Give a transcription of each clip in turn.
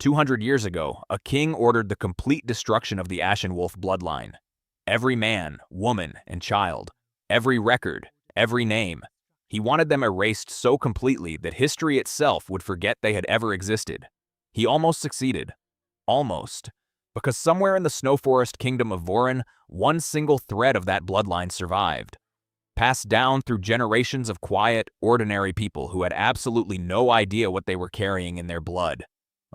200 years ago, a king ordered the complete destruction of the Ashenwolf bloodline. Every man, woman, and child. Every record. Every name. He wanted them erased so completely that history itself would forget they had ever existed. He almost succeeded. Almost. Because somewhere in the snow forest kingdom of Vorryn, one single thread of that bloodline survived. Passed down through generations of quiet, ordinary people who had absolutely no idea what they were carrying in their blood.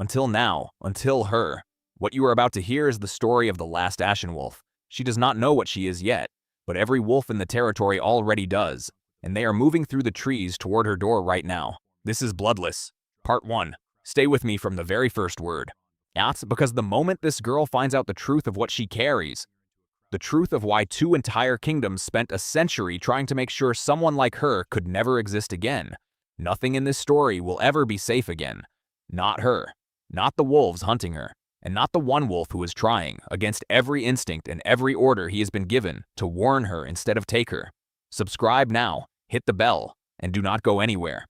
Until now, until her. What you are about to hear is the story of the last Ashenwolf. She does not know what she is yet, but every wolf in the territory already does, and they are moving through the trees toward her door right now. This is Bloodless, Part 1. Stay with me from the very first word. That's because the moment this girl finds out the truth of what she carries, the truth of why 2 entire kingdoms spent a century trying to make sure someone like her could never exist again, nothing in this story will ever be safe again. Not her. Not the wolves hunting her, and not the one wolf who is trying, against every instinct and every order he has been given, to warn her instead of take her. Subscribe now, hit the bell, and do not go anywhere.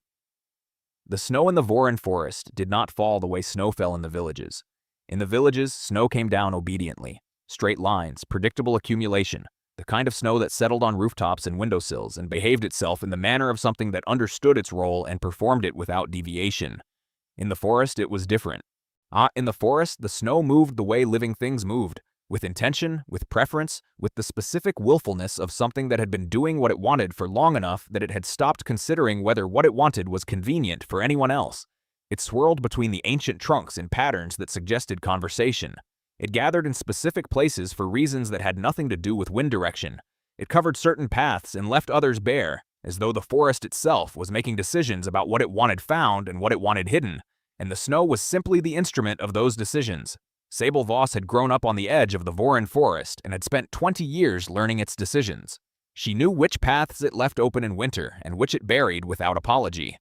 The snow in the Vorryn forest did not fall the way snow fell in the villages. In the villages, snow came down obediently. Straight lines, predictable accumulation, the kind of snow that settled on rooftops and windowsills and behaved itself in the manner of something that understood its role and performed it without deviation. In the forest, it was different. In the forest, the snow moved the way living things moved, with intention, with preference, with the specific willfulness of something that had been doing what it wanted for long enough that it had stopped considering whether what it wanted was convenient for anyone else. It swirled between the ancient trunks in patterns that suggested conversation. It gathered in specific places for reasons that had nothing to do with wind direction. It covered certain paths and left others bare, as though the forest itself was making decisions about what it wanted found and what it wanted hidden, and the snow was simply the instrument of those decisions. Sable Voss had grown up on the edge of the Vorryn forest and had spent 20 years learning its decisions. She knew which paths it left open in winter and which it buried without apology.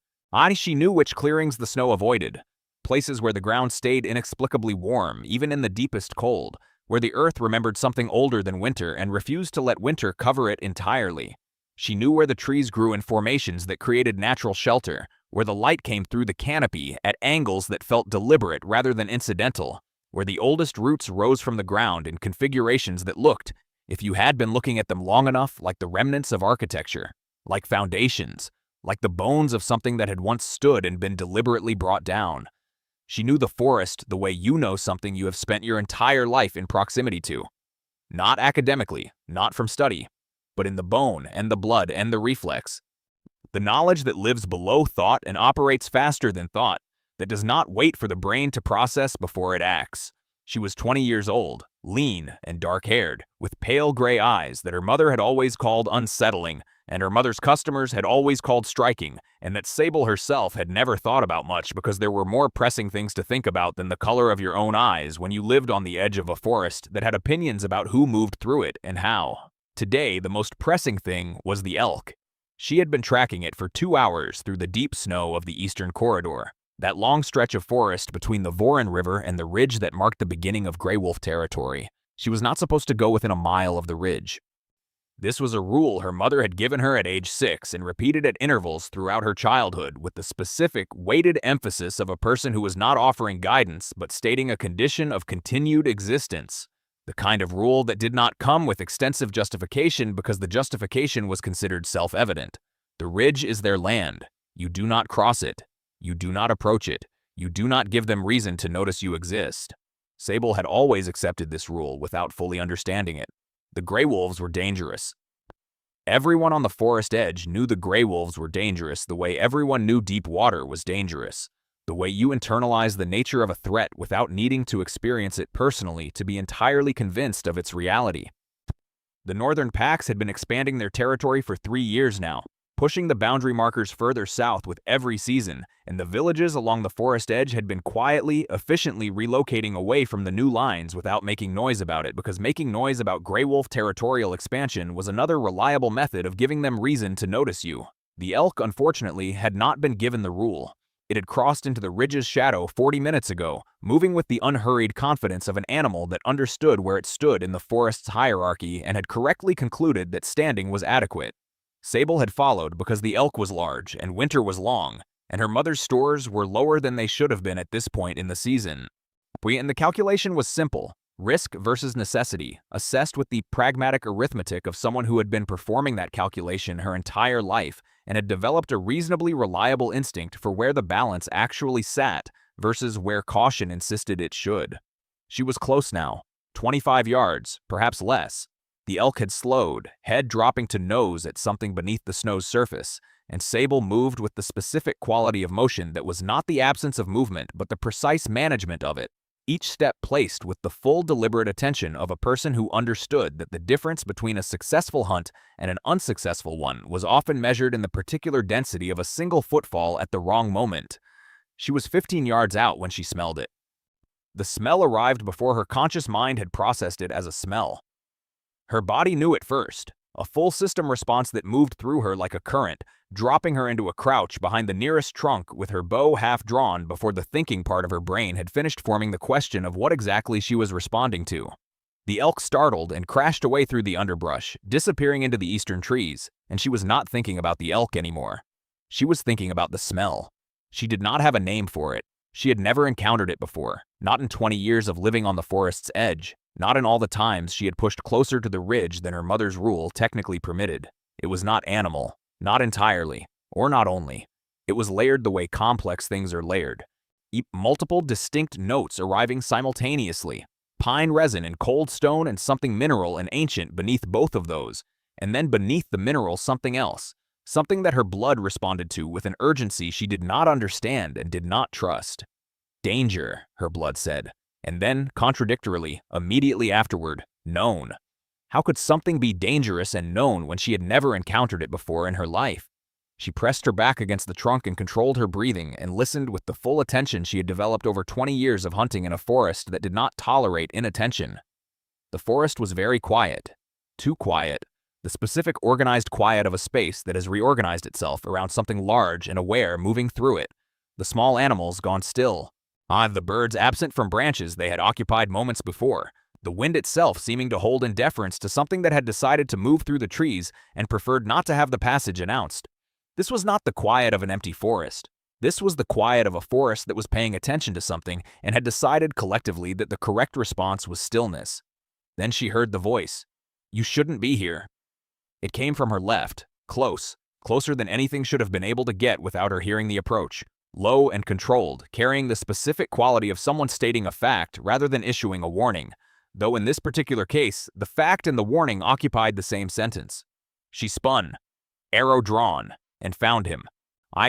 She knew which clearings the snow avoided. Places where the ground stayed inexplicably warm, even in the deepest cold, where the earth remembered something older than winter and refused to let winter cover it entirely. She knew where the trees grew in formations that created natural shelter, where the light came through the canopy at angles that felt deliberate rather than incidental, where the oldest roots rose from the ground in configurations that looked, if you had been looking at them long enough, like the remnants of architecture, like foundations, like the bones of something that had once stood and been deliberately brought down. She knew the forest the way you know something you have spent your entire life in proximity to. Not academically, not from study, but in the bone and the blood and the reflex. The knowledge that lives below thought and operates faster than thought, that does not wait for the brain to process before it acts. She was 20 years old, lean and dark-haired, with pale gray eyes that her mother had always called unsettling, and her mother's customers had always called striking, and that Sable herself had never thought about much because there were more pressing things to think about than the color of your own eyes when you lived on the edge of a forest that had opinions about who moved through it and how. Today, the most pressing thing was the elk. She had been tracking it for 2 hours through the deep snow of the eastern corridor, that long stretch of forest between the Vorryn River and the ridge that marked the beginning of Greywolf territory. She was not supposed to go within a mile of the ridge. This was a rule her mother had given her at age 6 and repeated at intervals throughout her childhood with the specific, weighted emphasis of a person who was not offering guidance but stating a condition of continued existence. The kind of rule that did not come with extensive justification because the justification was considered self-evident. The ridge is their land. You do not cross it. You do not approach it. You do not give them reason to notice you exist. Sable had always accepted this rule without fully understanding it. The Greywolves were dangerous. Everyone on the forest edge knew the Greywolves were dangerous the way everyone knew deep water was dangerous. The way you internalize the nature of a threat without needing to experience it personally to be entirely convinced of its reality. The northern packs had been expanding their territory for 3 years now, pushing the boundary markers further south with every season, and the villages along the forest edge had been quietly, efficiently relocating away from the new lines without making noise about it, because making noise about Greywolf territorial expansion was another reliable method of giving them reason to notice you. The elk, unfortunately, had not been given the rule. It had crossed into the ridge's shadow 40 minutes ago, moving with the unhurried confidence of an animal that understood where it stood in the forest's hierarchy and had correctly concluded that standing was adequate. Sable had followed because the elk was large and winter was long, and her mother's stores were lower than they should have been at this point in the season. And the calculation was simple. Risk versus necessity, assessed with the pragmatic arithmetic of someone who had been performing that calculation her entire life and had developed a reasonably reliable instinct for where the balance actually sat versus where caution insisted it should. She was close now, 25 yards, perhaps less. The elk had slowed, head dropping to nose at something beneath the snow's surface, and Sable moved with the specific quality of motion that was not the absence of movement but the precise management of it, each step placed with the full deliberate attention of a person who understood that the difference between a successful hunt and an unsuccessful one was often measured in the particular density of a single footfall at the wrong moment. She was 15 yards out when she smelled it. The smell arrived before her conscious mind had processed it as a smell. Her body knew it first, a full system response that moved through her like a current, dropping her into a crouch behind the nearest trunk with her bow half drawn before the thinking part of her brain had finished forming the question of what exactly she was responding to. The elk startled and crashed away through the underbrush, disappearing into the eastern trees, and she was not thinking about the elk anymore. She was thinking about the smell. She did not have a name for it. She had never encountered it before, not in 20 years of living on the forest's edge, not in all the times she had pushed closer to the ridge than her mother's rule technically permitted. It was not animal, not entirely, or not only. It was layered the way complex things are layered. Multiple distinct notes arriving simultaneously. Pine resin and cold stone and something mineral and ancient beneath both of those, and then beneath the mineral something else. Something that her blood responded to with an urgency she did not understand and did not trust. Danger, her blood said, and then, contradictorily, immediately afterward, known. How could something be dangerous and known when she had never encountered it before in her life? She pressed her back against the trunk and controlled her breathing and listened with the full attention she had developed over 20 years of hunting in a forest that did not tolerate inattention. The forest was very quiet. Too quiet. The specific organized quiet of a space that has reorganized itself around something large and aware moving through it. The small animals gone still. The birds absent from branches they had occupied moments before. The wind itself seeming to hold in deference to something that had decided to move through the trees and preferred not to have the passage announced. This was not the quiet of an empty forest. This was the quiet of a forest that was paying attention to something and had decided collectively that the correct response was stillness. Then she heard the voice. "You shouldn't be here." It came from her left, closer than anything should have been able to get without her hearing the approach. Low and controlled, carrying the specific quality of someone stating a fact rather than issuing a warning, though in this particular case, the fact and the warning occupied the same sentence. She spun, arrow drawn, and found him.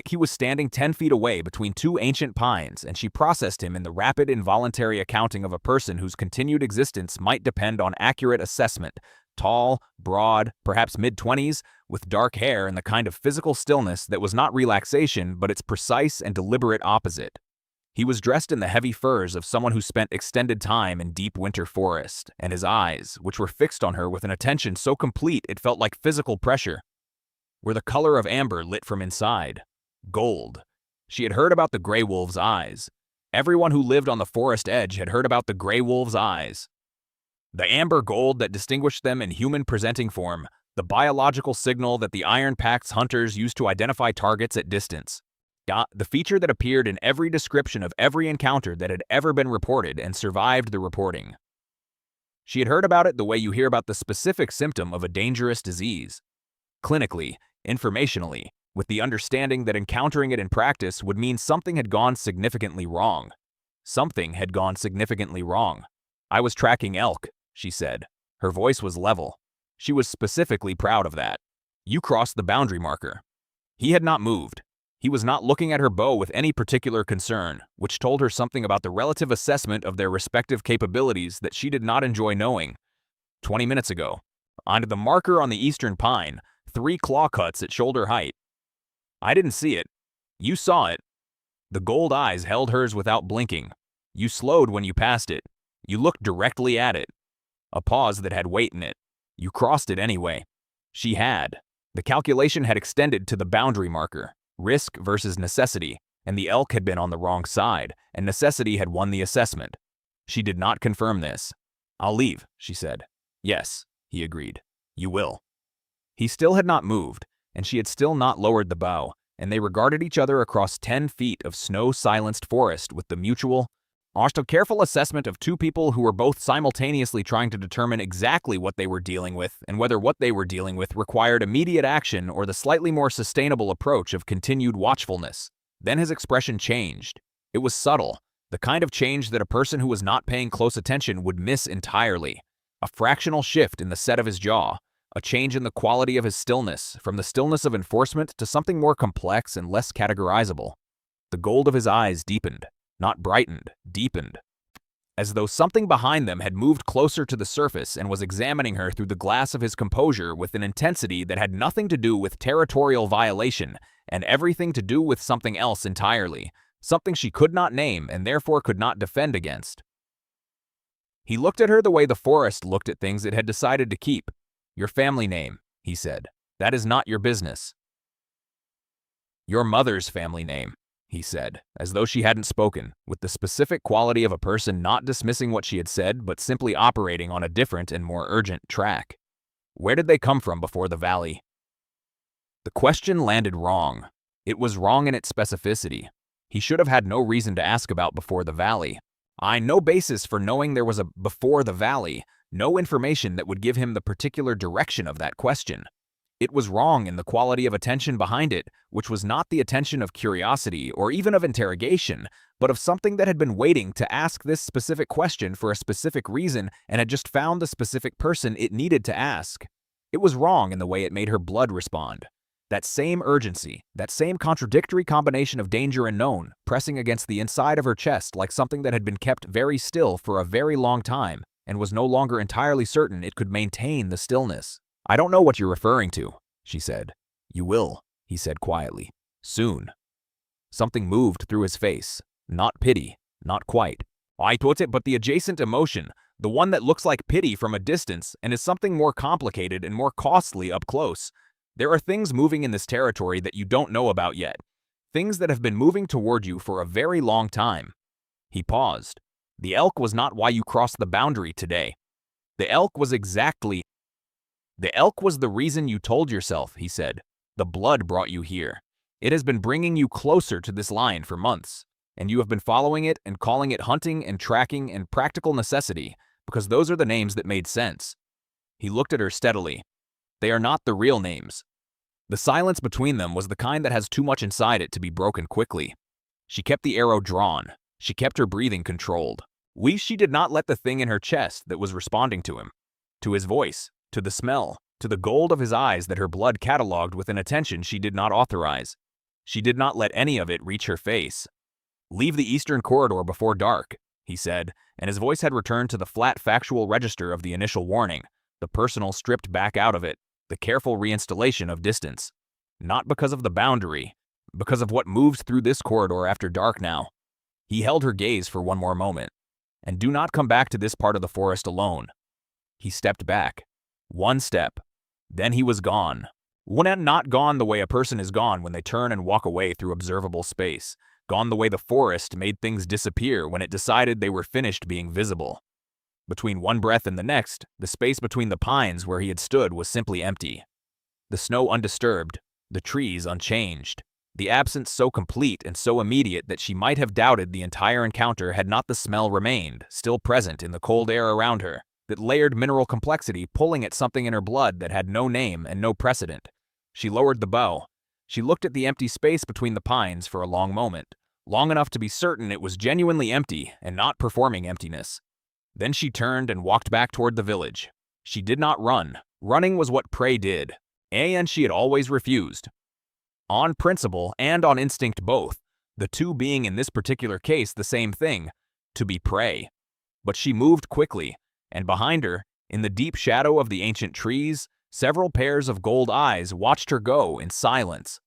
He was standing 10 feet away between two ancient pines, and she processed him in the rapid involuntary accounting of a person whose continued existence might depend on accurate assessment. Tall, broad, perhaps mid-20s, with dark hair and the kind of physical stillness that was not relaxation but its precise and deliberate opposite. He was dressed in the heavy furs of someone who spent extended time in deep winter forest, and his eyes, which were fixed on her with an attention so complete it felt like physical pressure, were the color of amber lit from inside. Gold. She had heard about the Greywolves' eyes. Everyone who lived on the forest edge had heard about the Greywolves' eyes. The amber gold that distinguished them in human-presenting form, the biological signal that the Iron Pact's hunters used to identify targets at distance. The feature that appeared in every description of every encounter that had ever been reported and survived the reporting. She had heard about it the way you hear about the specific symptom of a dangerous disease. Clinically, informationally, with the understanding that encountering it in practice would mean something had gone significantly wrong. Something had gone significantly wrong. "I was tracking elk," she said. Her voice was level. She was specifically proud of that. "You crossed the boundary marker." He had not moved. He was not looking at her bow with any particular concern, which told her something about the relative assessment of their respective capabilities that she did not enjoy knowing. 20 minutes ago. Onto the marker on the eastern pine, 3 claw cuts at shoulder height. "I didn't see it. You saw it." The gold eyes held hers without blinking. "You slowed when you passed it. You looked directly at it." A pause that had weight in it. "You crossed it anyway." She had. The calculation had extended to the boundary marker, risk versus necessity, and the elk had been on the wrong side, and necessity had won the assessment. She did not confirm this. "I'll leave," she said. "Yes," he agreed. "You will." He still had not moved, and she had still not lowered the bow, and they regarded each other across 10 feet of snow-silenced forest with the mutual, After careful assessment of two people who were both simultaneously trying to determine exactly what they were dealing with and whether what they were dealing with required immediate action or the slightly more sustainable approach of continued watchfulness. Then his expression changed. It was subtle, the kind of change that a person who was not paying close attention would miss entirely. A fractional shift in the set of his jaw, a change in the quality of his stillness, from the stillness of enforcement to something more complex and less categorizable. The gold of his eyes deepened, not brightened, deepened, as though something behind them had moved closer to the surface and was examining her through the glass of his composure with an intensity that had nothing to do with territorial violation and everything to do with something else entirely, something she could not name and therefore could not defend against. He looked at her the way the forest looked at things it had decided to keep. "Your family name," he said. "That is not your business." "Your mother's family name," he said, as though she hadn't spoken, with the specific quality of a person not dismissing what she had said but simply operating on a different and more urgent track. "Where did they come from before the valley?" The question landed wrong. It was wrong in its specificity. He should have had no reason to ask about before the valley. No basis for knowing there was a before the valley, no information that would give him the particular direction of that question. It was wrong in the quality of attention behind it, which was not the attention of curiosity or even of interrogation, but of something that had been waiting to ask this specific question for a specific reason and had just found the specific person it needed to ask. It was wrong in the way it made her blood respond. That same urgency, that same contradictory combination of danger and known, pressing against the inside of her chest like something that had been kept very still for a very long time and was no longer entirely certain it could maintain the stillness. "I don't know what you're referring to," she said. "You will," he said quietly. "Soon." Something moved through his face. Not pity, not quite. "I thought it, but the adjacent emotion, the one that looks like pity from a distance and is something more complicated and more costly up close. There are things moving in this territory that you don't know about yet. Things that have been moving toward you for a very long time." He paused. "The elk was not why you crossed the boundary today. The elk was the reason you told yourself," he said. "The blood brought you here. It has been bringing you closer to this line for months, and you have been following it and calling it hunting and tracking and practical necessity, because those are the names that made sense." He looked at her steadily. "They are not the real names." The silence between them was the kind that has too much inside it to be broken quickly. She kept the arrow drawn. She kept her breathing controlled. She did not let the thing in her chest that was responding to him, to his voice, to the smell, to the gold of his eyes that her blood cataloged with an attention she did not authorize. She did not let any of it reach her face. "Leave the eastern corridor before dark," he said, and his voice had returned to the flat factual register of the initial warning, the personal stripped back out of it, the careful reinstallation of distance. Not because of the boundary, because of what moves through this corridor after dark now. He held her gaze for one more moment. "And do not come back to this part of the forest alone." He stepped back. One step. Then he was gone. Not gone the way a person is gone when they turn and walk away through observable space. Gone the way the forest made things disappear when it decided they were finished being visible. Between one breath and the next, the space between the pines where he had stood was simply empty. The snow undisturbed, the trees unchanged. The absence so complete and so immediate that she might have doubted the entire encounter had not the smell remained, still present in the cold air around her, that layered mineral complexity pulling at something in her blood that had no name and no precedent. She lowered the bow. She looked at the empty space between the pines for a long moment, long enough to be certain it was genuinely empty and not performing emptiness. Then she turned and walked back toward the village. She did not run. Running was what prey did, and she had always refused. On principle and on instinct both, the two being in this particular case the same thing, to be prey. But she moved quickly, and behind her, in the deep shadow of the ancient trees, several pairs of gold eyes watched her go in silence.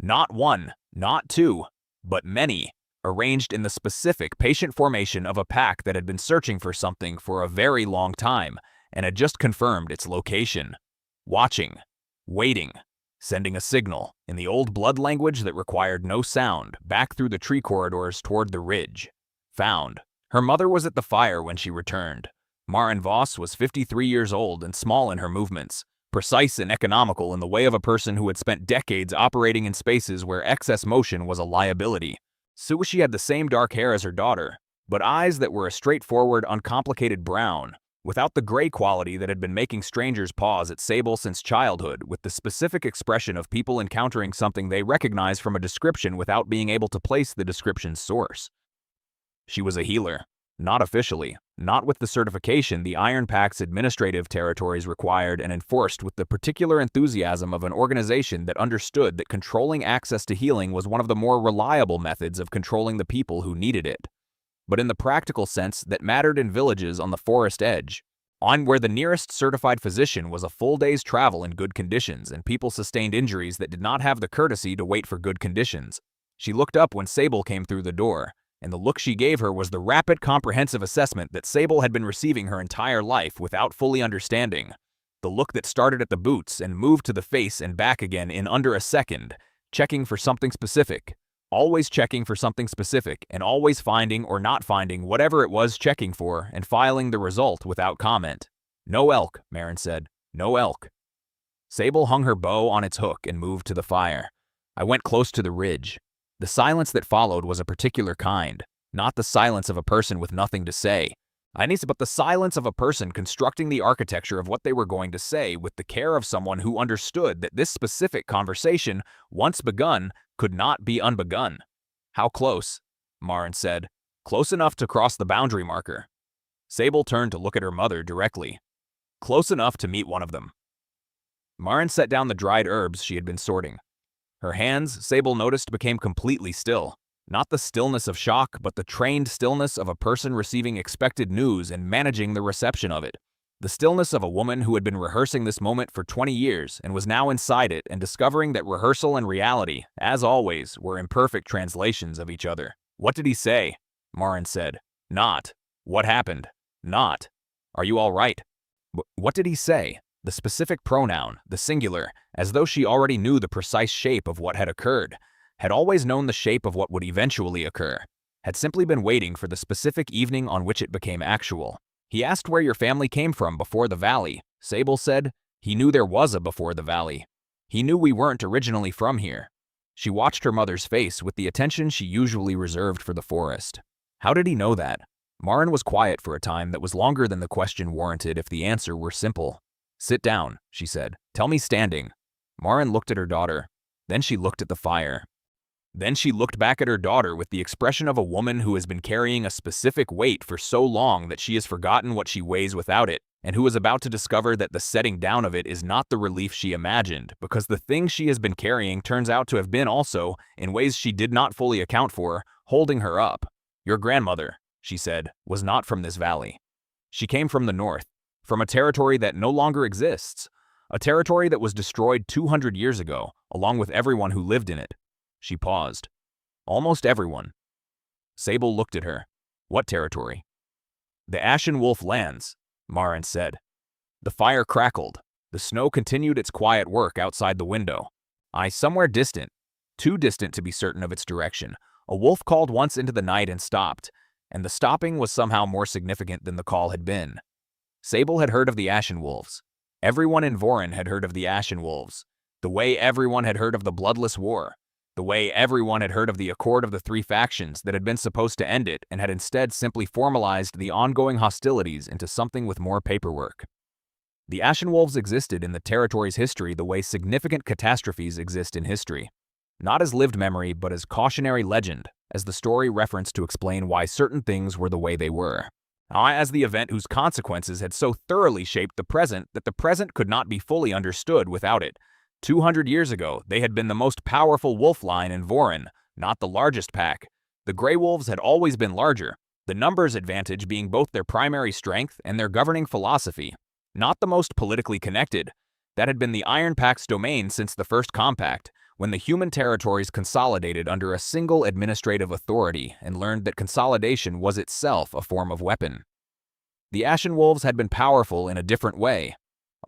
Not one, not two, but many, arranged in the specific patient formation of a pack that had been searching for something for a very long time and had just confirmed its location. Watching, waiting, sending a signal, in the old blood language that required no sound, back through the tree corridors toward the ridge. Found. Her mother was at the fire when she returned. Vorryn Voss was 53 years old and small in her movements, precise and economical in the way of a person who had spent decades operating in spaces where excess motion was a liability. She had the same dark hair as her daughter, but eyes that were a straightforward, uncomplicated brown, without the gray quality that had been making strangers pause at Sable since childhood, with the specific expression of people encountering something they recognize from a description without being able to place the description's source. She was a healer. Not officially, not with the certification the Iron Pact's administrative territories required, and enforced with the particular enthusiasm of an organization that understood that controlling access to healing was one of the more reliable methods of controlling the people who needed it. But in the practical sense that mattered in villages on the forest edge, on where the nearest certified physician was a full day's travel in good conditions and people sustained injuries that did not have the courtesy to wait for good conditions. She looked up when Sable came through the door, and the look she gave her was the rapid, comprehensive assessment that Sable had been receiving her entire life without fully understanding. The look that started at the boots and moved to the face and back again in under a second, checking for something specific. Always checking for something specific, and always finding or not finding whatever it was checking for, and filing the result without comment. "No elk," Marin said. "No elk." Sable hung her bow on its hook and moved to the fire. I went close to the ridge. The silence that followed was a particular kind, not the silence of a person with nothing to say. But the silence of a person constructing the architecture of what they were going to say with the care of someone who understood that this specific conversation, once begun, could not be unbegun. "How close?" Marin said. "Close enough to cross the boundary marker." Sable turned to look at her mother directly. "Close enough to meet one of them." Marin set down the dried herbs she had been sorting. Her hands, Sable noticed, became completely still. Not the stillness of shock, but the trained stillness of a person receiving expected news and managing the reception of it. The stillness of a woman who had been rehearsing this moment for 20 years and was now inside it and discovering that rehearsal and reality, as always, were imperfect translations of each other. "What did he say?" Marin said. "Not. What happened? Not. Are you all right?" What did he say? The specific pronoun, the singular, as though she already knew the precise shape of what had occurred, had always known the shape of what would eventually occur, had simply been waiting for the specific evening on which it became actual. "He asked where your family came from before the valley," Sable said. "He knew there was a before the valley. He knew we weren't originally from here." She watched her mother's face with the attention she usually reserved for the forest. How did he know that? Marin was quiet for a time that was longer than the question warranted if the answer were simple. "Sit down," she said. "Tell me standing." Marin looked at her daughter. Then she looked at the fire. Then she looked back at her daughter with the expression of a woman who has been carrying a specific weight for so long that she has forgotten what she weighs without it, and who is about to discover that the setting down of it is not the relief she imagined, because the thing she has been carrying turns out to have been also, in ways she did not fully account for, holding her up. "Your grandmother," she said, "was not from this valley. She came from the north. From a territory that no longer exists, a territory that was destroyed 200 years ago, along with everyone who lived in it." She paused. "Almost everyone." Sable looked at her. "What territory?" "The Ashenwolf lands," Marin said. The fire crackled. The snow continued its quiet work outside the window. Somewhere distant, too distant to be certain of its direction, a wolf called once into the night and stopped, and the stopping was somehow more significant than the call had been. Sable had heard of the Ashenwolves. Everyone in Vorryn had heard of the Ashenwolves, the way everyone had heard of the Bloodless War, the way everyone had heard of the Accord of the Three Factions that had been supposed to end it and had instead simply formalized the ongoing hostilities into something with more paperwork. The Ashenwolves existed in the territory's history the way significant catastrophes exist in history. Not as lived memory, but as cautionary legend, as the story referenced to explain why certain things were the way they were. As the event whose consequences had so thoroughly shaped the present that the present could not be fully understood without it. 200 years ago, they had been the most powerful wolf line in Vorryn, not the largest pack. The Greywolves had always been larger, the numbers advantage being both their primary strength and their governing philosophy. Not the most politically connected. That had been the Iron Pact's domain since the first compact, when the human territories consolidated under a single administrative authority and learned that consolidation was itself a form of weapon. The Ashenwolves had been powerful in a different way,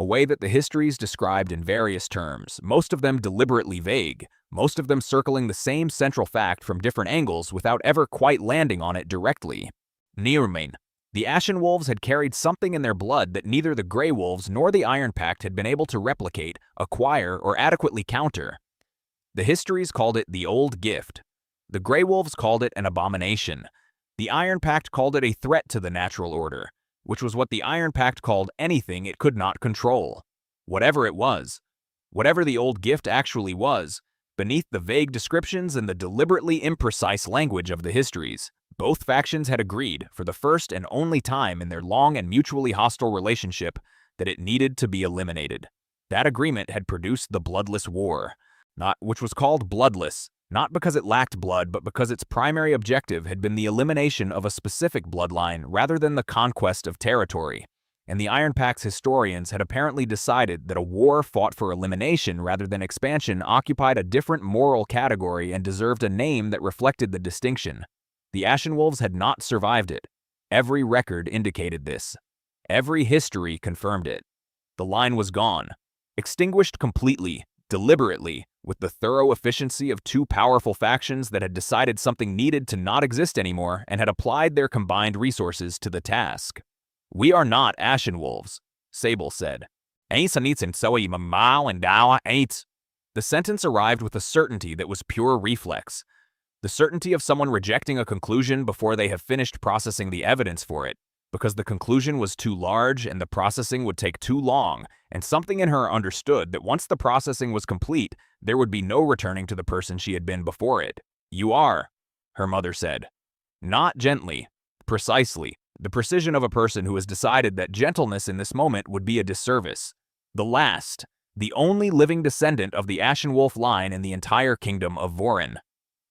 a way that the histories described in various terms, most of them deliberately vague, most of them circling the same central fact from different angles without ever quite landing on it directly. Neurmain. The Ashenwolves had carried something in their blood that neither the Greywolves nor the Iron Pact had been able to replicate, acquire, or adequately counter. The histories called it the Old Gift. The Greywolves called it an abomination. The Iron Pact called it a threat to the natural order, which was what the Iron Pact called anything it could not control. Whatever it was, whatever the old gift actually was, beneath the vague descriptions and the deliberately imprecise language of the histories, both factions had agreed, for the first and only time in their long and mutually hostile relationship, that it needed to be eliminated. That agreement had produced the Bloodless War, which was called bloodless, not because it lacked blood, but because its primary objective had been the elimination of a specific bloodline rather than the conquest of territory. And the Iron Pact's historians had apparently decided that a war fought for elimination rather than expansion occupied a different moral category and deserved a name that reflected the distinction. The Ashenwolves had not survived it. Every record indicated this. Every history confirmed it. The line was gone, extinguished completely, deliberately, with the thorough efficiency of two powerful factions that had decided something needed to not exist anymore and had applied their combined resources to the task. "We are not Ashenwolves," Sable said. The sentence arrived with a certainty that was pure reflex. The certainty of someone rejecting a conclusion before they have finished processing the evidence for it, because the conclusion was too large and the processing would take too long, and something in her understood that once the processing was complete, there would be no returning to the person she had been before it. "You are," her mother said. Not gently, precisely, the precision of a person who has decided that gentleness in this moment would be a disservice. The last, the only living descendant of the Ashenwolf line in the entire kingdom of Vorryn.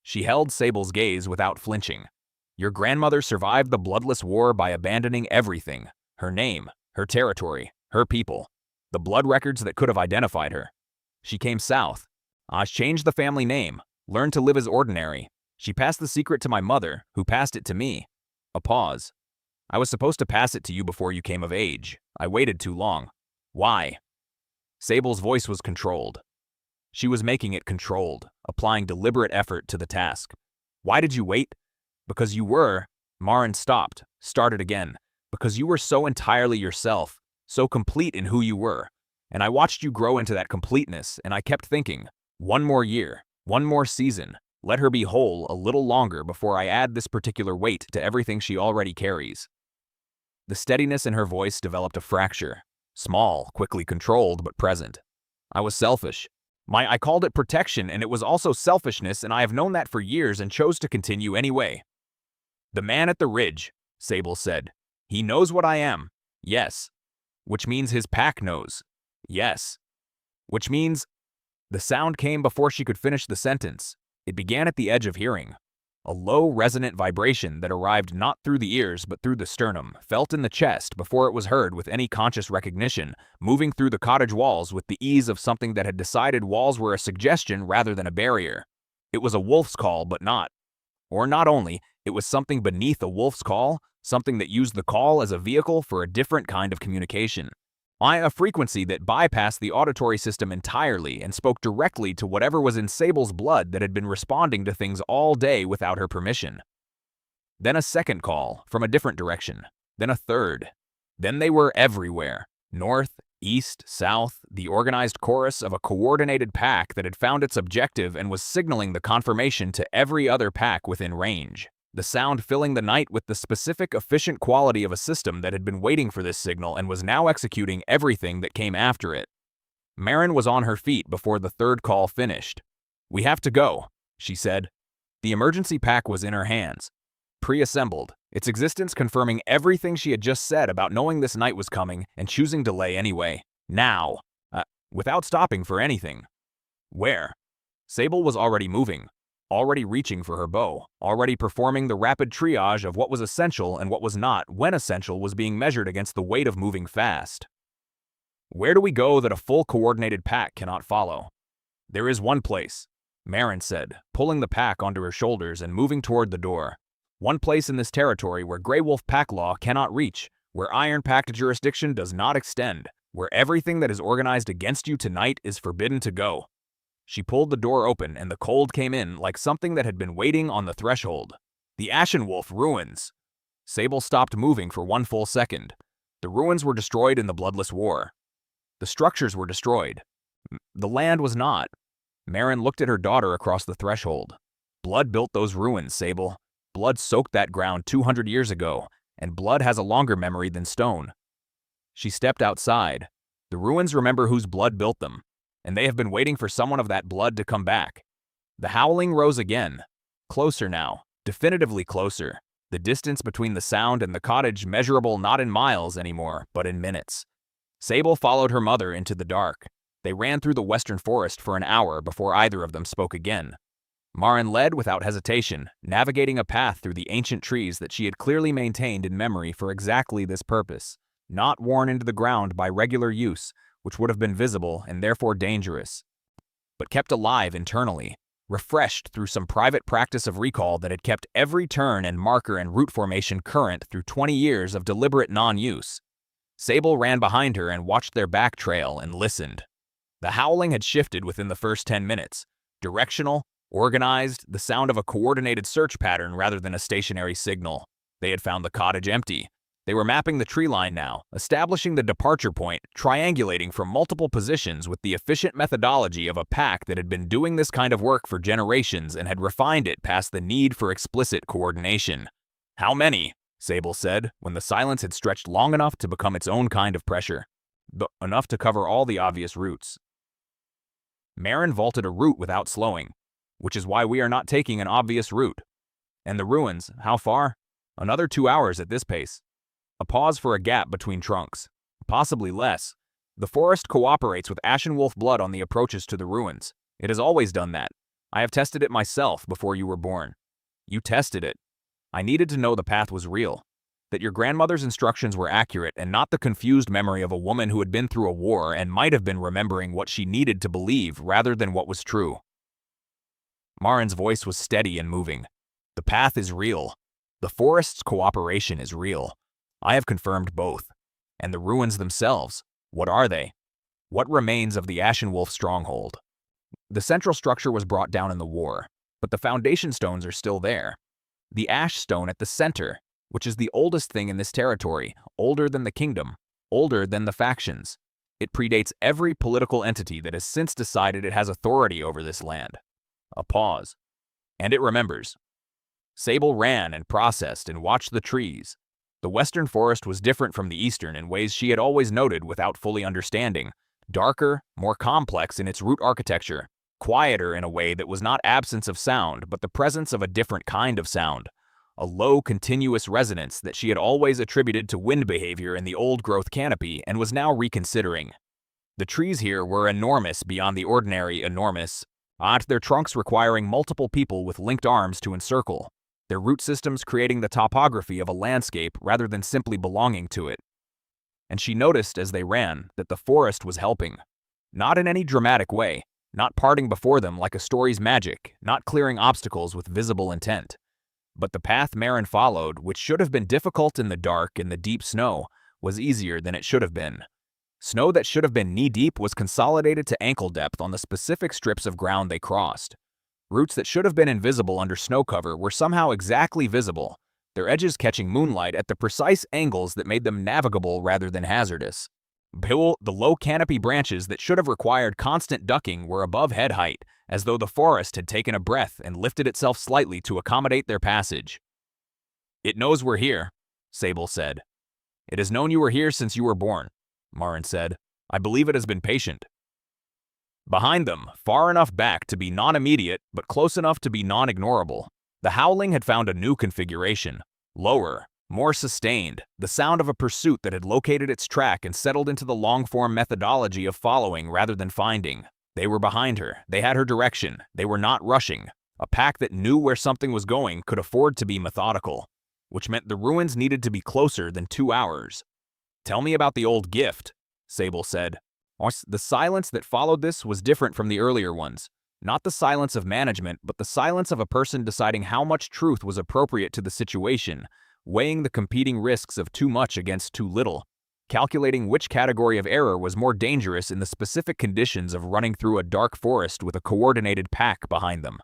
She held Sable's gaze without flinching. "Your grandmother survived the bloodless war by abandoning everything. Her name, her territory, her people, the blood records that could have identified her. She came south. I changed the family name, learned to live as ordinary. She passed the secret to my mother, who passed it to me." A pause. "I was supposed to pass it to you before you came of age. I waited too long. Why?" Sable's voice was controlled. She was making it controlled, applying deliberate effort to the task. "Why did you wait? Because you were..." Marin stopped, started again. "Because you were so entirely yourself, so complete in who you were. And I watched you grow into that completeness, and I kept thinking, one more year, one more season, let her be whole a little longer before I add this particular weight to everything she already carries." The steadiness in her voice developed a fracture. Small, quickly controlled, but present. "I was selfish. I called it protection, and it was also selfishness, and I have known that for years and chose to continue anyway." "The man at the ridge," Sable said. "He knows what I am. Yes. Which means his pack knows. Yes. Which means..." The sound came before she could finish the sentence. It began at the edge of hearing. A low, resonant vibration that arrived not through the ears but through the sternum, felt in the chest before it was heard with any conscious recognition, moving through the cottage walls with the ease of something that had decided walls were a suggestion rather than a barrier. It was a wolf's call, but not. Or not only, it was something beneath a wolf's call, something that used the call as a vehicle for a different kind of communication. A frequency that bypassed the auditory system entirely and spoke directly to whatever was in Sable's blood that had been responding to things all day without her permission. Then a second call, from a different direction. Then a third. Then they were everywhere. North, east, south, the organized chorus of a coordinated pack that had found its objective and was signaling the confirmation to every other pack within range. The sound filling the night with the specific, efficient quality of a system that had been waiting for this signal and was now executing everything that came after it. Marin was on her feet before the third call finished. "We have to go," she said. The emergency pack was in her hands, pre-assembled, its existence confirming everything she had just said about knowing this night was coming and choosing delay anyway. Now. Without stopping for anything. Where? Sable was already moving. Already reaching for her bow, already performing the rapid triage of what was essential and what was not when essential was being measured against the weight of moving fast. "Where do we go that a full coordinated pack cannot follow?" "There is one place," Marin said, pulling the pack onto her shoulders and moving toward the door. "One place in this territory where Greywolf pack law cannot reach, where Iron Pact jurisdiction does not extend, where everything that is organized against you tonight is forbidden to go." She pulled the door open and the cold came in like something that had been waiting on the threshold. "The Ashenwolf ruins." Sable stopped moving for one full second. The ruins were destroyed in the Bloodless War. The structures were destroyed. The land was not. Marin looked at her daughter across the threshold. "Blood built those ruins, Sable. Blood soaked that ground 200 years ago, and blood has a longer memory than stone. She stepped outside. The ruins remember whose blood built them, and they have been waiting for someone of that blood to come back. The howling rose again. Closer now, definitively closer. The distance between the sound and the cottage measurable not in miles anymore, but in minutes. Sable followed her mother into the dark. They ran through the western forest for an hour before either of them spoke again. Marin led without hesitation, navigating a path through the ancient trees that she had clearly maintained in memory for exactly this purpose, not worn into the ground by regular use, which would have been visible and therefore dangerous, but kept alive internally, refreshed through some private practice of recall that had kept every turn and marker and route formation current through 20 years of deliberate non-use. Sable ran behind her and watched their back trail and listened. The howling had shifted within the first 10 minutes. Directional, organized, the sound of a coordinated search pattern rather than a stationary signal. They had found the cottage empty. They were mapping the tree line now, establishing the departure point, triangulating from multiple positions with the efficient methodology of a pack that had been doing this kind of work for generations and had refined it past the need for explicit coordination. "How many?" Sable said, when the silence had stretched long enough to become its own kind of pressure. Enough to cover all the obvious routes. Marin vaulted a route without slowing, which is why we are not taking an obvious route. And the ruins, how far? Another 2 hours at this pace. A pause for a gap between trunks. Possibly less. The forest cooperates with Ashenwolf blood on the approaches to the ruins. It has always done that. I have tested it myself before you were born. You tested it. I needed to know the path was real, that your grandmother's instructions were accurate and not the confused memory of a woman who had been through a war and might have been remembering what she needed to believe rather than what was true. Marin's voice was steady and moving. The path is real. The forest's cooperation is real. I have confirmed both. And the ruins themselves, what are they? What remains of the Ashenwolf stronghold? The central structure was brought down in the war, but the foundation stones are still there. The ash stone at the center, which is the oldest thing in this territory, older than the kingdom, older than the factions. It predates every political entity that has since decided it has authority over this land. A pause. And it remembers. Sable ran and processed and watched the trees. The western forest was different from the eastern in ways she had always noted without fully understanding. Darker, more complex in its root architecture, quieter in a way that was not absence of sound, but the presence of a different kind of sound. A low, continuous resonance that she had always attributed to wind behavior in the old-growth canopy and was now reconsidering. The trees here were enormous beyond the ordinary enormous, their trunks requiring multiple people with linked arms to encircle, their root systems creating the topography of a landscape rather than simply belonging to it. And she noticed as they ran that the forest was helping. Not in any dramatic way, not parting before them like a story's magic, not clearing obstacles with visible intent. But the path Marin followed, which should have been difficult in the dark and the deep snow, was easier than it should have been. Snow that should have been knee-deep was consolidated to ankle depth on the specific strips of ground they crossed. Routes that should have been invisible under snow cover were somehow exactly visible, their edges catching moonlight at the precise angles that made them navigable rather than hazardous. The low canopy branches that should have required constant ducking were above head height, as though the forest had taken a breath and lifted itself slightly to accommodate their passage. "It knows we're here," Sable said. "It has known you were here since you were born," Marin said. "I believe it has been patient." Behind them, far enough back to be non-immediate, but close enough to be non-ignorable, the howling had found a new configuration. Lower, more sustained, the sound of a pursuit that had located its track and settled into the long-form methodology of following rather than finding. They were behind her, they had her direction, they were not rushing. A pack that knew where something was going could afford to be methodical, which meant the ruins needed to be closer than 2 hours. "Tell me about the old gift," Sable said. The silence that followed this was different from the earlier ones. Not the silence of management, but the silence of a person deciding how much truth was appropriate to the situation, weighing the competing risks of too much against too little, calculating which category of error was more dangerous in the specific conditions of running through a dark forest with a coordinated pack behind them.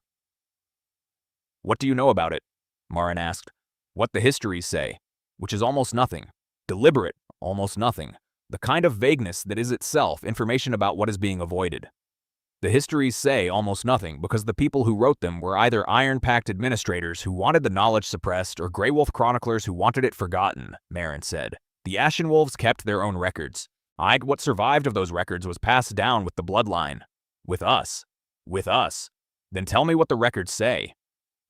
"What do you know about it?" Marin asked. "What the histories say," which is almost nothing. Deliberate, almost nothing. The kind of vagueness that is itself information about what is being avoided. The histories say almost nothing because the people who wrote them were either Iron Pact administrators who wanted the knowledge suppressed or Greywolf chroniclers who wanted it forgotten, Marin said. The Ashenwolves kept their own records. What survived of those records was passed down with the bloodline. With us. With us. Then tell me what the records say.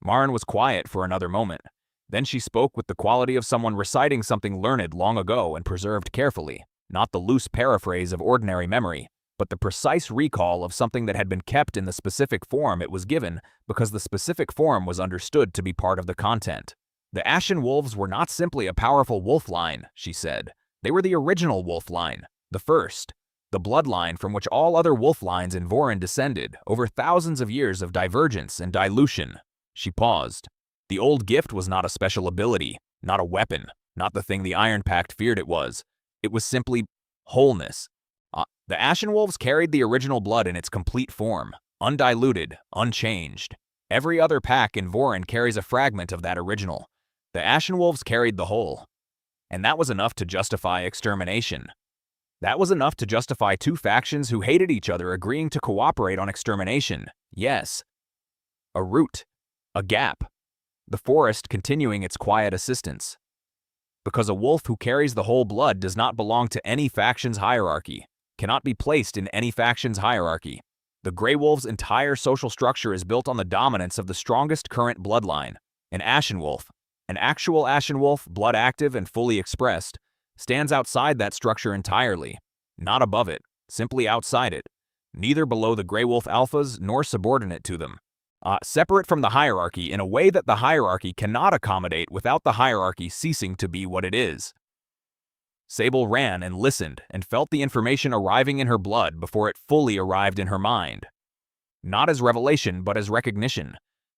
Marin was quiet for another moment. Then she spoke with the quality of someone reciting something learned long ago and preserved carefully, not the loose paraphrase of ordinary memory, but the precise recall of something that had been kept in the specific form it was given because the specific form was understood to be part of the content. The Ashenwolves were not simply a powerful wolf line, she said. They were the original wolf line, the first, the bloodline from which all other wolf lines in Vorryn descended over thousands of years of divergence and dilution. She paused. The old gift was not a special ability, not a weapon, not the thing the Iron Pact feared it was. It was simply wholeness. The Ashenwolves carried the original blood in its complete form, undiluted, unchanged. Every other pack in Vorryn carries a fragment of that original. The Ashenwolves carried the whole. And that was enough to justify extermination. That was enough to justify two factions who hated each other agreeing to cooperate on extermination. Yes. A root. A gap. The forest continuing its quiet assistance. Because a wolf who carries the whole blood does not belong to any faction's hierarchy, cannot be placed in any faction's hierarchy. The Greywolves' entire social structure is built on the dominance of the strongest current bloodline. An Ashenwolf, an actual Ashenwolf, blood active and fully expressed, stands outside that structure entirely, not above it, simply outside it, neither below the Greywolf alphas nor subordinate to them. Separate from the hierarchy in a way that the hierarchy cannot accommodate without the hierarchy ceasing to be what it is. Sable ran and listened and felt the information arriving in her blood before it fully arrived in her mind. Not as revelation, but as recognition.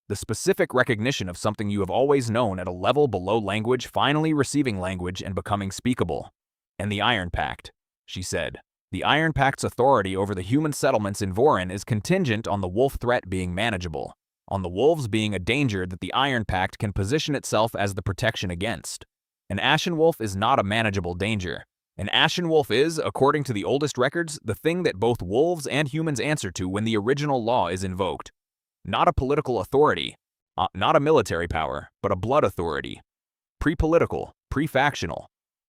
The specific recognition of something you have always known at a level below language finally receiving language and becoming speakable. And the Iron Pact, she said. The Iron Pact's authority over the human settlements in Vorryn is contingent on the wolf threat being manageable, on the wolves being a danger that the Iron Pact can position itself as the protection against. An Ashenwolf is not a manageable danger. An Ashenwolf is, according to the oldest records, the thing that both wolves and humans answer to when the original law is invoked. Not a political authority, not a military power, but a blood authority. Pre-political, pre-factional.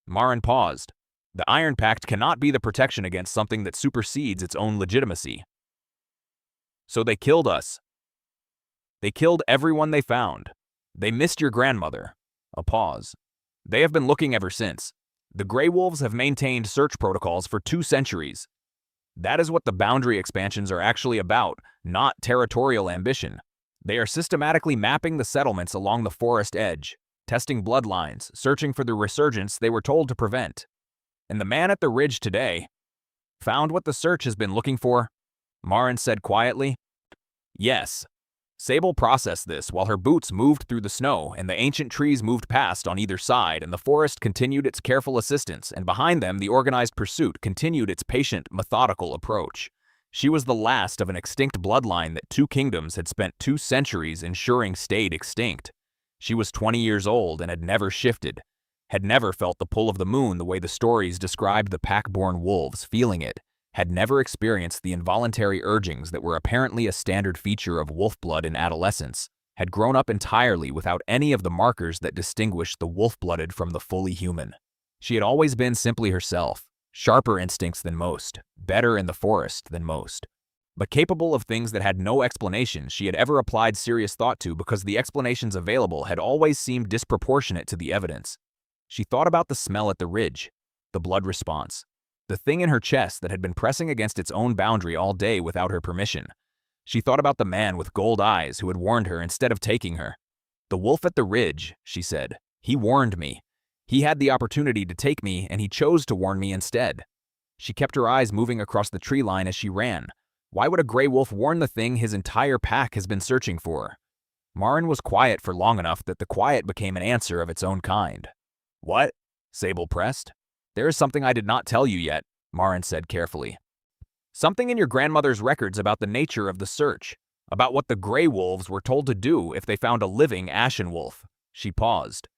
Marin paused. The Iron Pact cannot be the protection against something that supersedes its own legitimacy. So they killed us. They killed everyone they found. They missed your grandmother. A pause. They have been looking ever since. The Greywolves have maintained search protocols for 2 centuries. That is what the boundary expansions are actually about, not territorial ambition. They are systematically mapping the settlements along the forest edge, testing bloodlines, searching for the resurgence they were told to prevent. And the man at the ridge today found what the search has been looking for, Marin said quietly. Yes. Sable processed this while her boots moved through the snow and the ancient trees moved past on either side and the forest continued its careful assistance and behind them the organized pursuit continued its patient, methodical approach. She was the last of an extinct bloodline that 2 kingdoms had spent 2 centuries ensuring stayed extinct. She was 20 years old and had never shifted, had never felt the pull of the moon the way the stories described the pack-born wolves feeling it, had never experienced the involuntary urgings that were apparently a standard feature of wolf blood in adolescence, had grown up entirely without any of the markers that distinguished the wolf-blooded from the fully human. She had always been simply herself, sharper instincts than most, better in the forest than most, but capable of things that had no explanation she had ever applied serious thought to because the explanations available had always seemed disproportionate to the evidence. She thought about the smell at the ridge, the blood response, the thing in her chest that had been pressing against its own boundary all day without her permission. She thought about the man with gold eyes who had warned her instead of taking her. The wolf at the ridge, she said. He warned me. He had the opportunity to take me, and he chose to warn me instead. She kept her eyes moving across the tree line as she ran. Why would a gray wolf warn the thing his entire pack has been searching for? Marin was quiet for long enough that the quiet became an answer of its own kind. What? Sable pressed. There is something I did not tell you yet, Marin said carefully. Something in your grandmother's records about the nature of the search, about what the Greywolves were told to do if they found a living Ashenwolf. She paused.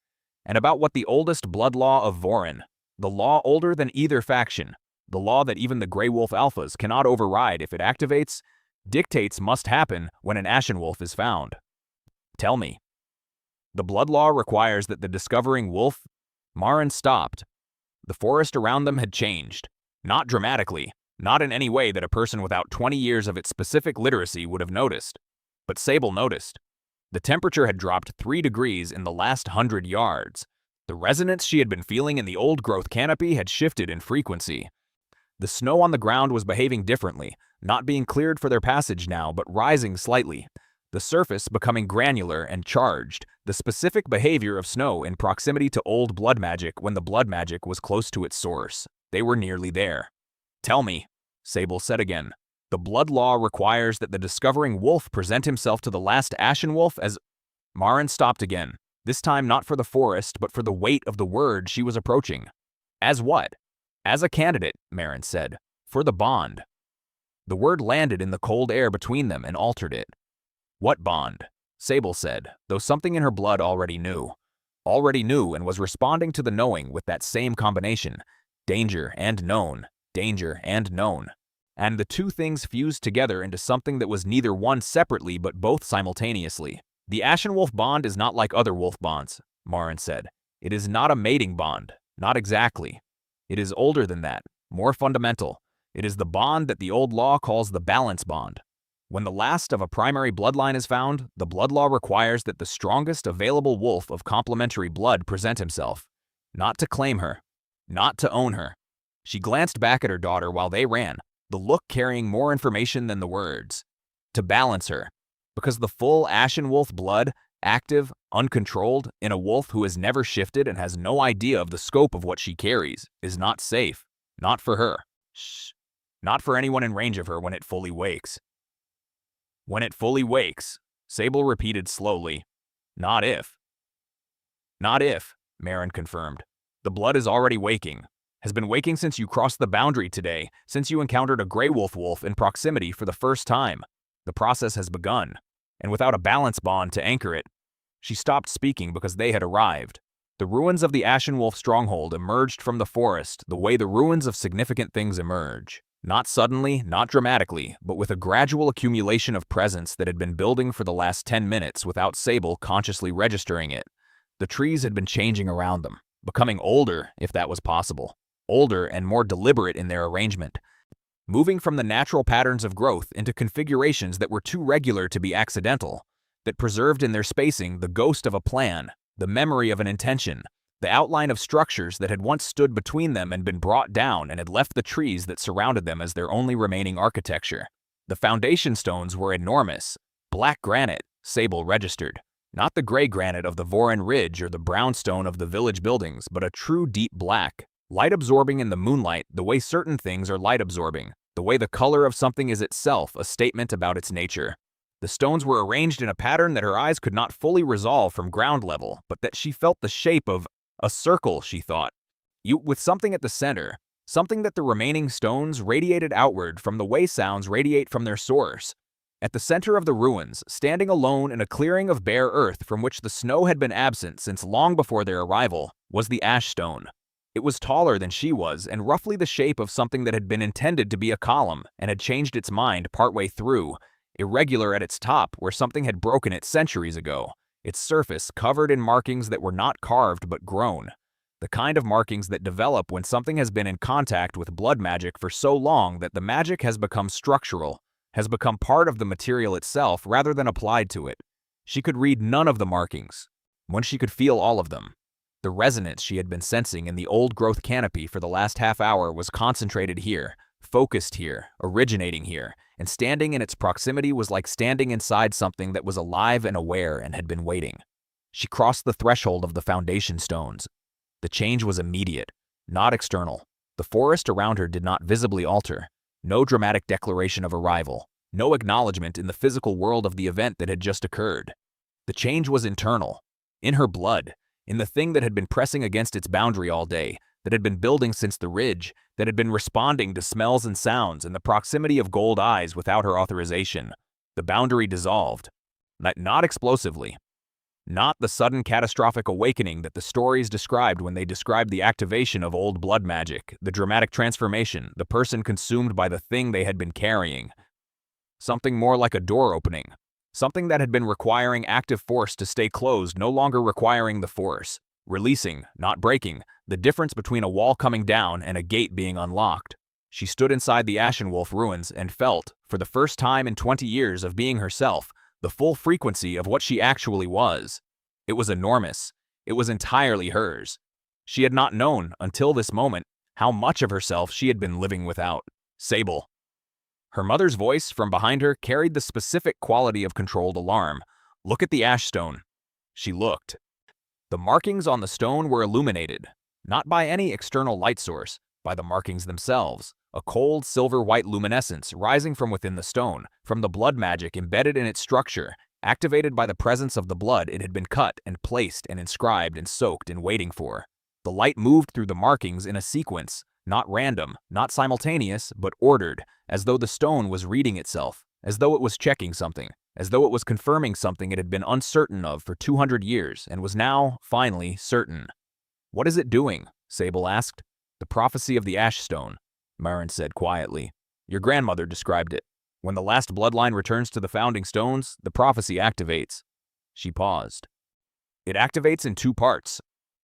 And about what the oldest blood law of Vorryn, the law older than either faction, the law that even the Greywolf alphas cannot override if it activates, dictates must happen when an Ashenwolf is found. Tell me. The blood law requires that the discovering wolf. Vorryn stopped. The forest around them had changed. Not dramatically, not in any way that a person without 20 years of its specific literacy would have noticed. But Sable noticed. The temperature had dropped 3 degrees in the last 100 yards. The resonance she had been feeling in the old-growth canopy had shifted in frequency. The snow on the ground was behaving differently, not being cleared for their passage now, but rising slightly. The surface becoming granular and charged, the specific behavior of snow in proximity to old blood magic when the blood magic was close to its source. They were nearly there. Tell me, Sable said again. The blood law requires that the discovering wolf present himself to the last Ashenwolf as... Vorryn stopped again, this time not for the forest, but for the weight of the word she was approaching. As what? As a candidate, Vorryn said, for the bond. The word landed in the cold air between them and altered it. What bond? Sable said, though something in her blood already knew. Already knew and was responding to the knowing with that same combination. Danger and known, danger and known. And the two things fused together into something that was neither one separately but both simultaneously. The Ashenwolf bond is not like other wolf bonds, Vorryn said. It is not a mating bond, not exactly. It is older than that, more fundamental. It is the bond that the old law calls the balance bond. When the last of a primary bloodline is found, the blood law requires that the strongest available wolf of complementary blood present himself. Not to claim her, not to own her. She glanced back at her daughter while they ran, the look carrying more information than the words. To balance her. Because the full Ashenwolf blood, active, uncontrolled, in a wolf who has never shifted and has no idea of the scope of what she carries, is not safe. Not for her. Shh. Not for anyone in range of her when it fully wakes. When it fully wakes, Sable repeated slowly. Not if. Not if, Vorryn confirmed. The blood is already waking. Has been waking since you crossed the boundary today, since you encountered a Greywolf wolf in proximity for the first time. The process has begun, and without a balance bond to anchor it. She stopped speaking because they had arrived. The ruins of the Ashenwolf stronghold emerged from the forest the way the ruins of significant things emerge. Not suddenly, not dramatically, but with a gradual accumulation of presence that had been building for the last 10 minutes without Sable consciously registering it. The trees had been changing around them, becoming older, if that was possible. Older and more deliberate in their arrangement. Moving from the natural patterns of growth into configurations that were too regular to be accidental, that preserved in their spacing the ghost of a plan, the memory of an intention, the outline of structures that had once stood between them and been brought down and had left the trees that surrounded them as their only remaining architecture. The foundation stones were enormous. Black granite, Sable registered. Not the gray granite of the Vorryn Ridge or the brownstone of the village buildings, but a true deep black. Light-absorbing in the moonlight the way certain things are light-absorbing, the way the color of something is itself a statement about its nature. The stones were arranged in a pattern that her eyes could not fully resolve from ground level, but that she felt the shape of a circle, she thought. With something at the center, something that the remaining stones radiated outward from the way sounds radiate from their source. At the center of the ruins, standing alone in a clearing of bare earth from which the snow had been absent since long before their arrival, was the ash stone. It was taller than she was and roughly the shape of something that had been intended to be a column and had changed its mind partway through, irregular at its top where something had broken it centuries ago, its surface covered in markings that were not carved but grown. The kind of markings that develop when something has been in contact with blood magic for so long that the magic has become structural, has become part of the material itself rather than applied to it. She could read none of the markings, when she could feel all of them. The resonance she had been sensing in the old-growth canopy for the last half hour was concentrated here, focused here, originating here, and standing in its proximity was like standing inside something that was alive and aware and had been waiting. She crossed the threshold of the foundation stones. The change was immediate, not external. The forest around her did not visibly alter. No dramatic declaration of arrival. No acknowledgement in the physical world of the event that had just occurred. The change was internal, in her blood, in the thing that had been pressing against its boundary all day, that had been building since the ridge, that had been responding to smells and sounds in the proximity of gold eyes without her authorization. The boundary dissolved. Not explosively. Not the sudden catastrophic awakening that the stories described when they described the activation of old blood magic, the dramatic transformation, the person consumed by the thing they had been carrying. Something more like a door opening. Something that had been requiring active force to stay closed, no longer requiring the force. Releasing, not breaking, the difference between a wall coming down and a gate being unlocked. She stood inside the Ashenwolf ruins and felt, for the first time in 20 years of being herself, the full frequency of what she actually was. It was enormous. It was entirely hers. She had not known, until this moment, how much of herself she had been living without. Sable. Her mother's voice from behind her carried the specific quality of controlled alarm. Look at the ash stone. She looked. The markings on the stone were illuminated, not by any external light source, by the markings themselves, a cold silver-white luminescence rising from within the stone, from the blood magic embedded in its structure, activated by the presence of the blood it had been cut and placed and inscribed and soaked and waiting for. The light moved through the markings in a sequence, not random, not simultaneous, but ordered, as though the stone was reading itself, as though it was checking something, as though it was confirming something it had been uncertain of for 200 years and was now, finally, certain. "What is it doing?" Sable asked. "The prophecy of the ash stone," Vorryn said quietly. "Your grandmother described it. When the last bloodline returns to the founding stones, the prophecy activates." She paused. "It activates in two parts.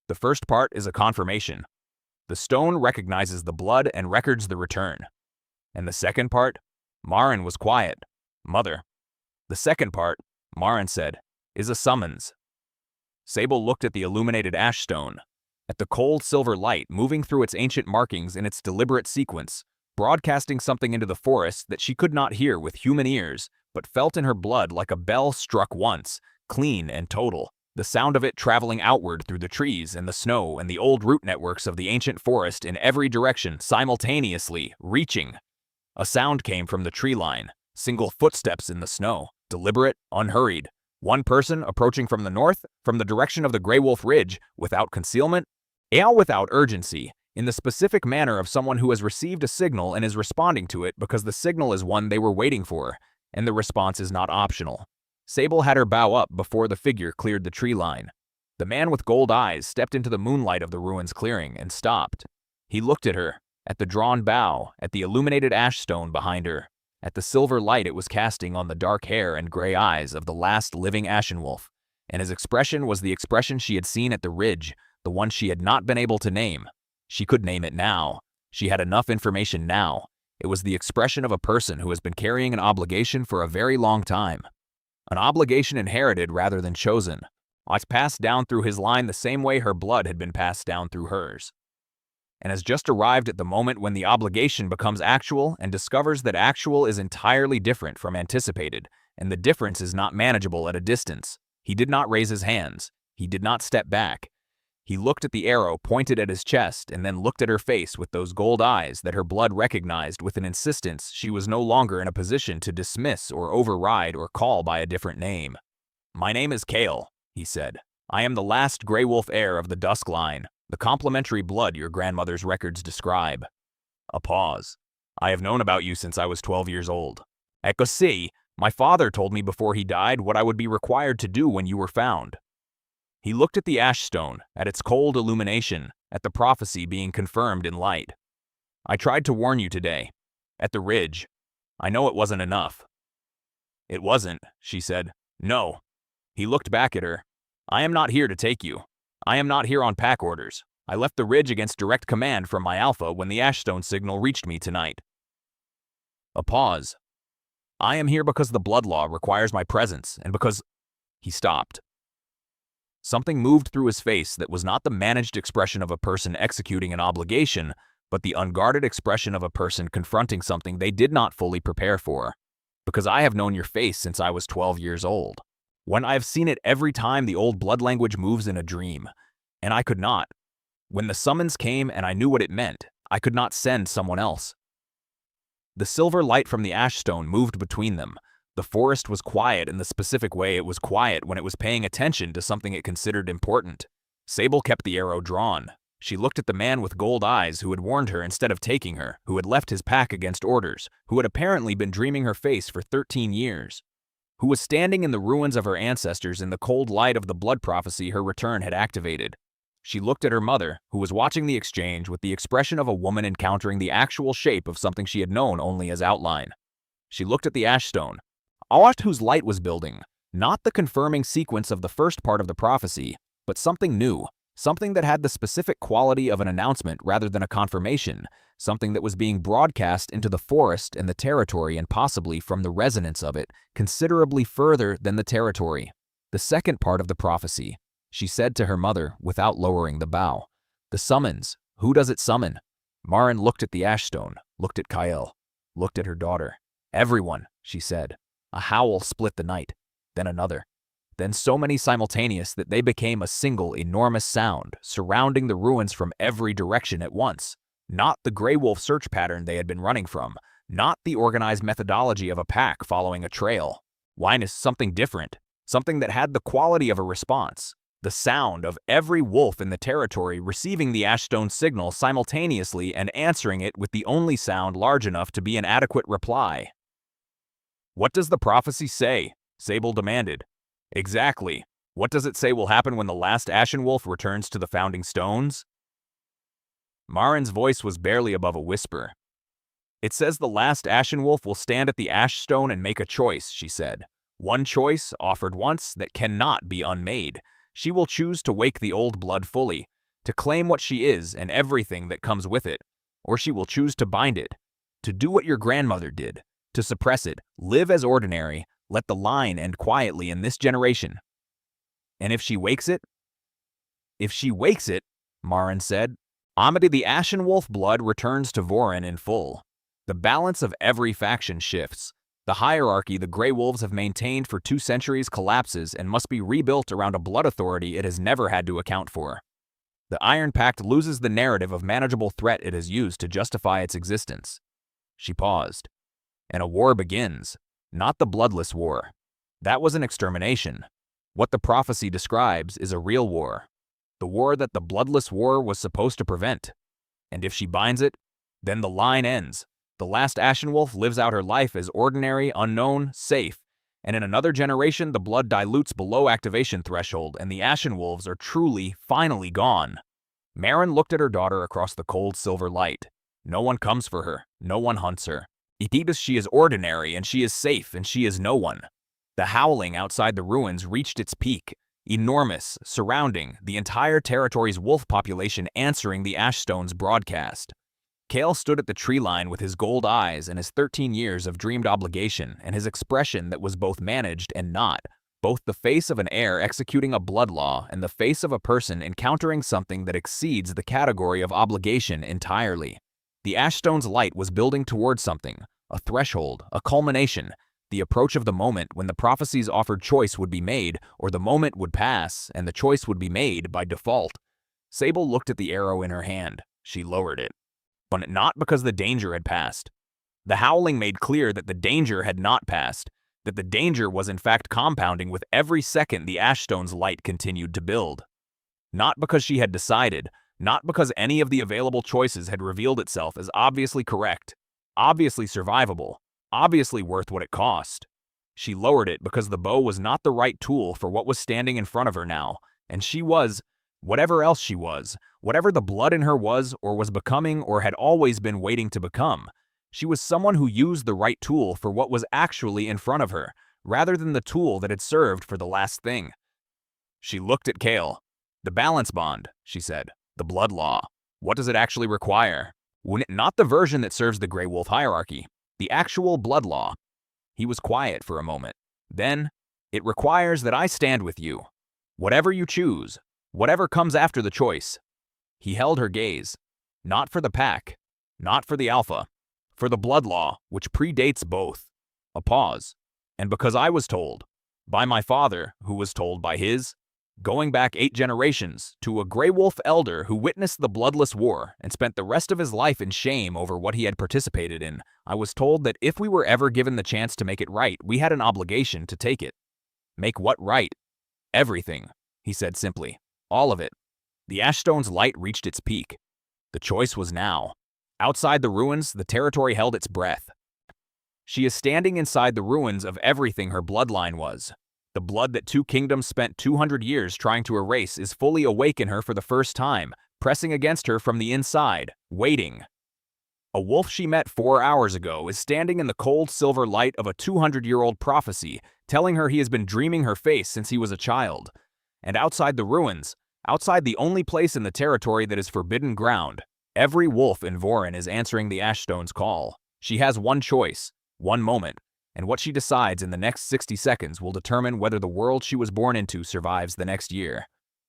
The first part is a confirmation. The stone recognizes the blood and records the return. And the second part?" Vorryn was quiet. "Mother." "The second part," Vorryn said, "is a summons." Sable looked at the illuminated ash stone, at the cold silver light moving through its ancient markings in its deliberate sequence, broadcasting something into the forest that she could not hear with human ears, but felt in her blood like a bell struck once, clean and total, the sound of it traveling outward through the trees and the snow and the old root networks of the ancient forest in every direction, simultaneously, reaching. A sound came from the tree line, single footsteps in the snow, deliberate, unhurried. One person approaching from the north, from the direction of the Greywolf Ridge, without concealment, and without urgency, in the specific manner of someone who has received a signal and is responding to it because the signal is one they were waiting for, and the response is not optional. Sable had her bow up before the figure cleared the tree line. The man with gold eyes stepped into the moonlight of the ruins clearing and stopped. He looked at her, at the drawn bow, at the illuminated ash stone behind her, at the silver light it was casting on the dark hair and gray eyes of the last living Ashenwolf, and his expression was the expression she had seen at the ridge, the one she had not been able to name. She could name it now. She had enough information now. It was the expression of a person who has been carrying an obligation for a very long time. An obligation inherited rather than chosen. It's passed down through his line the same way her blood had been passed down through hers. And has just arrived at the moment when the obligation becomes actual and discovers that actual is entirely different from anticipated, and the difference is not manageable at a distance. He did not raise his hands. He did not step back. He looked at the arrow pointed at his chest and then looked at her face with those gold eyes that her blood recognized with an insistence she was no longer in a position to dismiss or override or call by a different name. "My name is Kale," he said. "I am the last Greywolf heir of the Dusk line, the complementary blood your grandmother's records describe." A pause. "I have known about you since I was 12 years old. Ecco see, my father told me before he died what I would be required to do when you were found." He looked at the ash stone, at its cold illumination, at the prophecy being confirmed in light. "I tried to warn you today. At the ridge. I know it wasn't enough." "It wasn't," she said. "No." He looked back at her. "I am not here to take you. I am not here on pack orders. I left the ridge against direct command from my alpha when the Ashstone signal reached me tonight." A pause. "I am here because the blood law requires my presence, and because—" He stopped. Something moved through his face that was not the managed expression of a person executing an obligation, but the unguarded expression of a person confronting something they did not fully prepare for. "Because I have known your face since I was 12 years old. When I have seen it every time the old blood language moves in a dream. And I could not. When the summons came and I knew what it meant, I could not send someone else." The silver light from the ash stone moved between them. The forest was quiet in the specific way it was quiet when it was paying attention to something it considered important. Sable kept the arrow drawn. She looked at the man with gold eyes who had warned her instead of taking her, who had left his pack against orders, who had apparently been dreaming her face for 13 years, who was standing in the ruins of her ancestors in the cold light of the blood prophecy her return had activated. She looked at her mother, who was watching the exchange with the expression of a woman encountering the actual shape of something she had known only as outline. She looked at the Ashstone, Awat whose light was building, not the confirming sequence of the first part of the prophecy, but something new, something that had the specific quality of an announcement rather than a confirmation, something that was being broadcast into the forest and the territory and possibly from the resonance of it, considerably further than the territory. The second part of the prophecy, she said to her mother without lowering the bow. The summons. Who does it summon? Marin looked at the Ashstone, looked at Kyle, looked at her daughter. Everyone, she said. A howl split the night, then another. Then so many simultaneous that they became a single enormous sound, surrounding the ruins from every direction at once. Not the Greywolf search pattern they had been running from, not the organized methodology of a pack following a trail. Wyness, something different, something that had the quality of a response. The sound of every wolf in the territory receiving the Ashstone signal simultaneously and answering it with the only sound large enough to be an adequate reply. What does the prophecy say? Sable demanded. Exactly. What does it say will happen when the last Ashenwolf returns to the Founding Stones? Marin's voice was barely above a whisper. It says the last Ashenwolf will stand at the Ashstone and make a choice, she said. One choice, offered once, that cannot be unmade. She will choose to wake the old blood fully, to claim what she is and everything that comes with it, or she will choose to bind it, to do what your grandmother did, to suppress it, live as ordinary, let the line end quietly in this generation. And if she wakes it? If she wakes it, Marin said, Amity the Ashenwolf blood returns to Vorryn in full. The balance of every faction shifts. The hierarchy the Greywolves have maintained for 2 centuries collapses and must be rebuilt around a blood authority it has never had to account for. The Iron Pact loses the narrative of manageable threat it has used to justify its existence. She paused. And a war begins. Not the bloodless war. That was an extermination. What the prophecy describes is a real war. The war that the bloodless war was supposed to prevent. And if she binds it, then the line ends. The last Ashenwolf lives out her life as ordinary, unknown, safe, and in another generation the blood dilutes below activation threshold and the Ashenwolves are truly, finally gone. Marin looked at her daughter across the cold silver light. No one comes for her. No one hunts her. Idibus, she is ordinary and she is safe and she is no one. The howling outside the ruins reached its peak, enormous, surrounding the entire territory's wolf population answering the Ashstone's broadcast. Kale stood at the tree line with his gold eyes and his 13 years of dreamed obligation and his expression that was both managed and not, both the face of an heir executing a blood law and the face of a person encountering something that exceeds the category of obligation entirely. The Ashstone's light was building towards something, a threshold, a culmination, the approach of the moment when the prophecies offered choice would be made, or the moment would pass and the choice would be made by default. Sable looked at the arrow in her hand. She lowered it. But not because the danger had passed. The howling made clear that the danger had not passed, that the danger was in fact compounding with every second the Ashstone's light continued to build. Not because she had decided, not because any of the available choices had revealed itself as obviously correct, obviously survivable, obviously worth what it cost. She lowered it because the bow was not the right tool for what was standing in front of her now, and she was, whatever else she was, whatever the blood in her was or was becoming or had always been waiting to become, she was someone who used the right tool for what was actually in front of her, rather than the tool that had served for the last thing. She looked at Kale. The balance bond, she said. The blood law. What does it actually require? Not the version that serves the Greywolf hierarchy. The actual blood law. He was quiet for a moment. Then, it requires that I stand with you. Whatever you choose. Whatever comes after the choice. He held her gaze. Not for the pack. Not for the alpha. For the blood law, which predates both. A pause. And because I was told. By my father, who was told by his. Going back 8 generations, to a Greywolf elder who witnessed the bloodless war and spent the rest of his life in shame over what he had participated in, I was told that if we were ever given the chance to make it right, we had an obligation to take it. Make what right? Everything, he said simply. All of it. The Ashstone's light reached its peak. The choice was now. Outside the ruins, the territory held its breath. She is standing inside the ruins of everything her bloodline was. The blood that 2 kingdoms spent 200 years trying to erase is fully awake in her for the first time, pressing against her from the inside, waiting. A wolf she met 4 hours ago is standing in the cold silver light of a 200-year-old prophecy, telling her he has been dreaming her face since he was a child. And outside the ruins, outside the only place in the territory that is forbidden ground, every wolf in Vorryn is answering the Ashstone's call. She has one choice, one moment, and what she decides in the next 60 seconds will determine whether the world she was born into survives the next year.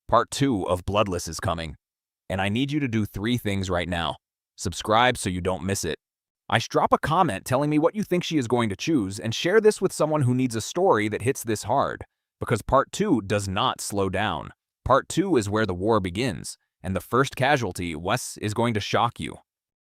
Part 2 of Bloodless is coming, and I need you to do 3 things right now. Subscribe so you don't miss it. Drop a comment telling me what you think she is going to choose, and share this with someone who needs a story that hits this hard, because Part 2 does not slow down. Part 2 is where the war begins, and the first casualty, Wes, is going to shock you.